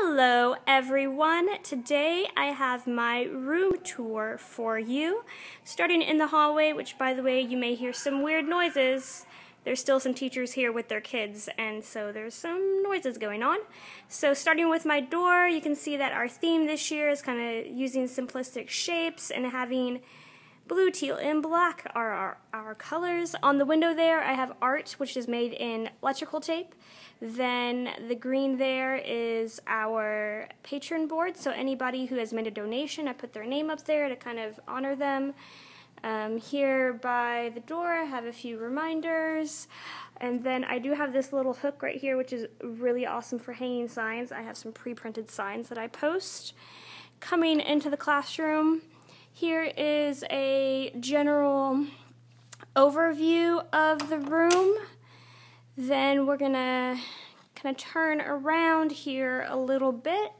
Hello everyone. Today I have my room tour for you, starting in the hallway, which by the way you may hear some weird noises. There's still some teachers here with their kids, and so there's some noises going on. So starting with my door, you can see that our theme this year is kind of using simplistic shapes and having blue, teal, and black are our colors. On the window there I have art, which is made in electrical tape. Then the green there is our patron board, so anybody who has made a donation, I put their name up there to kind of honor them. Here by the door I have a few reminders, and then I do have this little hook right here, which is really awesome for hanging signs. I have some pre-printed signs that I post. Coming into the classroom, here is a general overview of the room. Then we're gonna kind of turn around here a little bit,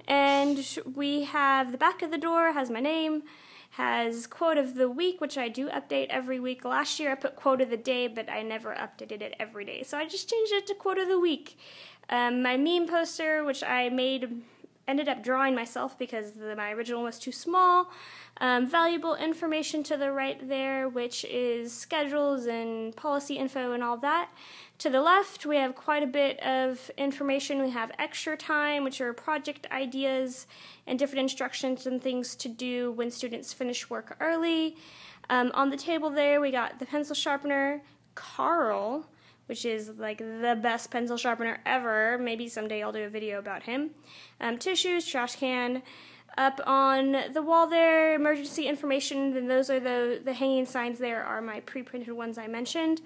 and we have the back of the door has my name, has quote of the week, which I do update every week. Last year I put quote of the day, but I never updated it every day, so I just changed it to quote of the week. My meme poster, which I ended up drawing myself because my original was too small. Valuable information to the right there, which is schedules and policy info and all that. To the left, we have quite a bit of information. We have extra time, which are project ideas and different instructions and things to do when students finish work early. On the table there, we got the pencil sharpener, Carl, which is like the best pencil sharpener ever. Maybe someday I'll do a video about him. Tissues, trash can. Up on the wall there, emergency information, and those are the hanging signs there are my pre-printed ones I mentioned.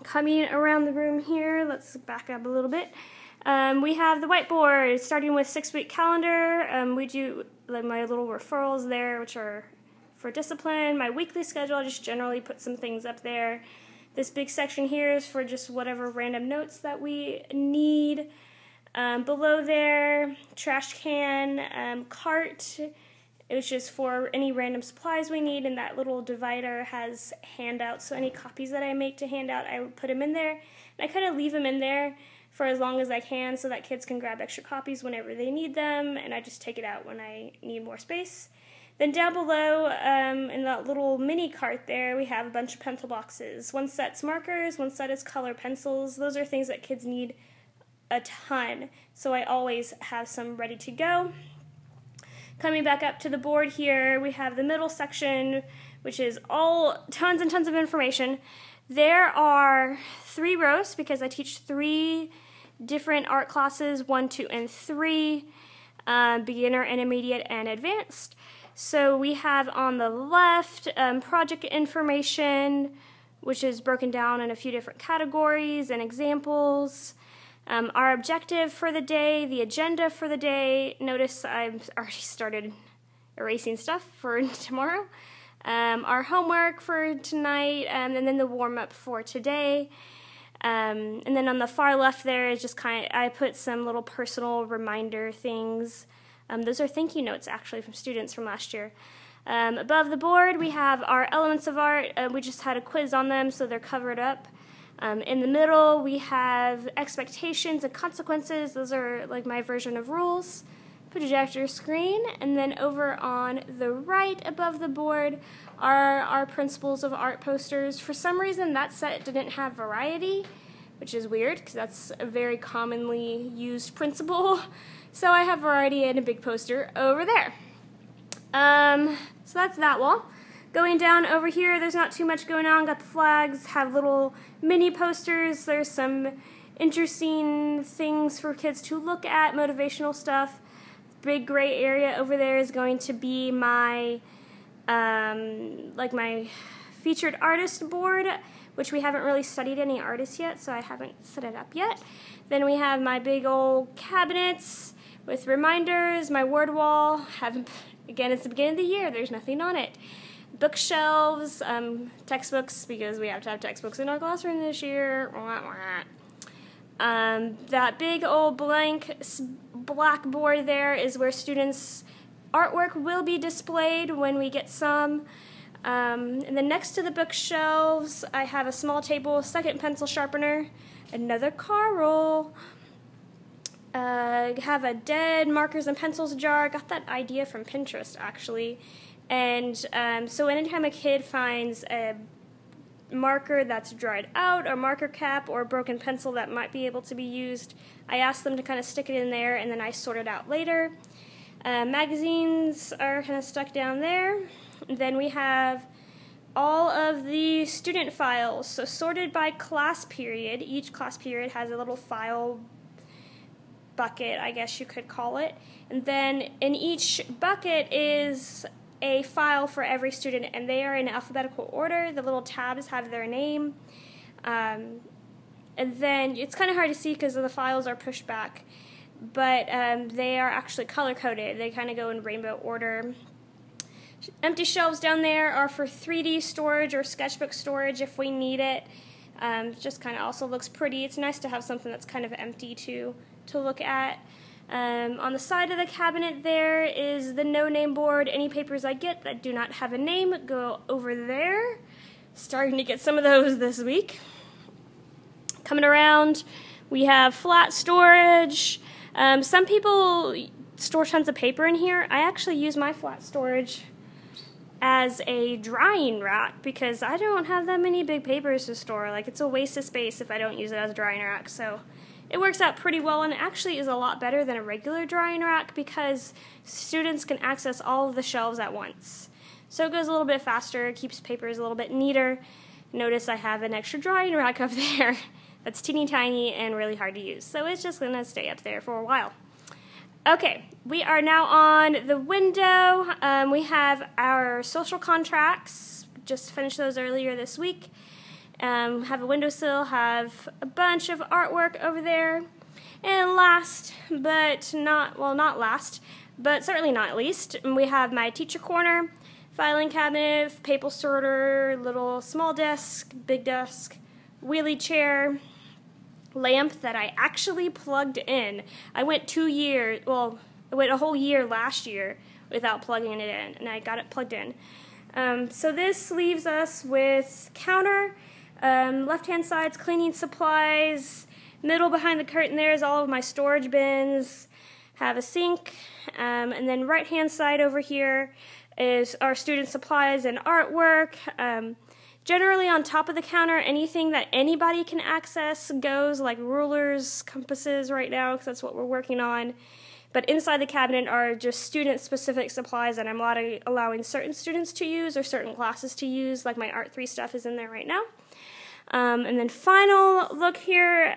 Coming around the room here, let's back up a little bit. We have the whiteboard, starting with 6-week calendar. We do like my little referrals there, which are for discipline. My weekly schedule, I just generally put some things up there. This big section here is for just whatever random notes that we need. Below there, trash can, cart, which is for any random supplies we need, and that little divider has handouts, so any copies that I make to hand out, I would put them in there. And I kind of leave them in there for as long as I can so that kids can grab extra copies whenever they need them, and I just take it out when I need more space. Then down below, in that little mini cart there, we have a bunch of pencil boxes. One set's markers, one set is color pencils. Those are things that kids need a ton, so I always have some ready to go. Coming back up to the board here, we have the middle section, which is all tons and tons of information. There are 3 rows because I teach 3 different art classes, 1, 2, and 3, beginner, intermediate, and advanced. So we have on the left project information, which is broken down in a few different categories and examples. Our objective for the day, the agenda for the day. Notice I've already started erasing stuff for tomorrow. Our homework for tonight, and then the warm-up for today. And then on the far left there is just I put some little personal reminder things. Those are thank you notes actually from students from last year. Above the board we have our elements of art. We just had a quiz on them, so they're covered up. In the middle we have expectations and consequences. Those are like my version of rules. Projector screen, and then over on the right above the board are our principles of art posters. For some reason that set didn't have variety, which is weird because that's a very commonly used principle. So I have variety and a big poster over there. So that's that wall. Going down over here, there's not too much going on. Got the flags, have little mini posters. There's some interesting things for kids to look at, motivational stuff. Big gray area over there is going to be my my featured artist board, which we haven't really studied any artists yet, so I haven't set it up yet. Then we have my big old cabinets with reminders, my word wall. Again, it's the beginning of the year, there's nothing on it. Bookshelves, textbooks, because we have to have textbooks in our classroom this year. That big old blank blackboard there is where students' artwork will be displayed when we get some. And then next to the bookshelves, I have a small table, second pencil sharpener, another Carl, have a dead markers and pencils jar. I got that idea from Pinterest, actually. And so anytime a kid finds a marker that's dried out, or marker cap, or a broken pencil that might be able to be used, I ask them to kind of stick it in there, and then I sort it out later. Magazines are kind of stuck down there. And then we have all of the student files, so sorted by class period. Each class period has a little file bucket, I guess you could call it. And then in each bucket is a file for every student, and they are in alphabetical order. The little tabs have their name. And then it's kind of hard to see because the files are pushed back, but they are actually color-coded. They kind of go in rainbow order. Empty shelves down there are for 3D storage or sketchbook storage if we need it. Just kind of also looks pretty. It's nice to have something that's kind of empty to look at. On the side of the cabinet there is the no-name board. Any papers I get that do not have a name go over there. Starting to get some of those this week. Coming around, we have flat storage. Some people store tons of paper in here. I actually use my flat storage as a drying rack because I don't have that many big papers to store. Like, it's a waste of space if I don't use it as a drying rack. So it works out pretty well, and it actually is a lot better than a regular drying rack because students can access all of the shelves at once. So it goes a little bit faster, keeps papers a little bit neater. Notice I have an extra drying rack up there that's teeny tiny and really hard to use. So it's just going to stay up there for a while. Okay, we are now on the window. We have our social contracts. Just finished those earlier this week. Have a windowsill, have a bunch of artwork over there. And last, but not last, but certainly not least, we have my teacher corner, filing cabinet, paper sorter, little small desk, big desk, wheelie chair, lamp that I actually plugged in. I went I went a whole year last year without plugging it in, and I got it plugged in. So this leaves us with counter, left-hand side's cleaning supplies, middle behind the curtain there is all of my storage bins, have a sink, and then right-hand side over here is our student supplies and artwork. Generally on top of the counter, anything that anybody can access goes, like rulers, compasses right now, because that's what we're working on. But inside the cabinet are just student-specific supplies that I'm allowing certain students to use or certain classes to use, like my Art 3 stuff is in there right now. And then final look here,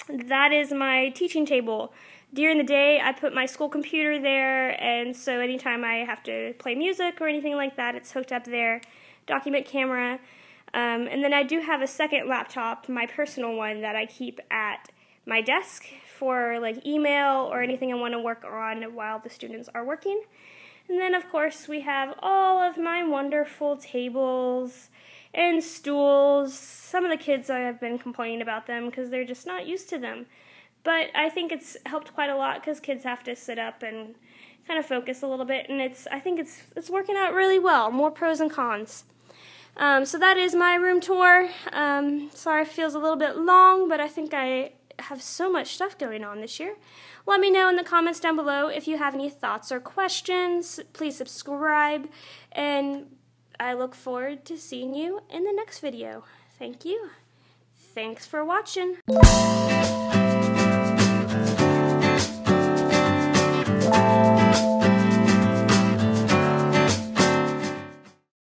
that is my teaching table. During the day, I put my school computer there, and so anytime I have to play music or anything like that, it's hooked up there. Document camera, and then I do have a second laptop, my personal one, that I keep at my desk for like email or anything I want to work on while the students are working. And then of course we have all of my wonderful tables and stools. Some of the kids have been complaining about them because they're just not used to them, but I think it's helped quite a lot because kids have to sit up and kind of focus a little bit, and I think it's working out really well. More pros and cons. So that is my room tour. Sorry it feels a little bit long, but I think I have so much stuff going on this year. Let me know in the comments down below if you have any thoughts or questions. Please subscribe, and I look forward to seeing you in the next video. Thank you. Thanks for watching.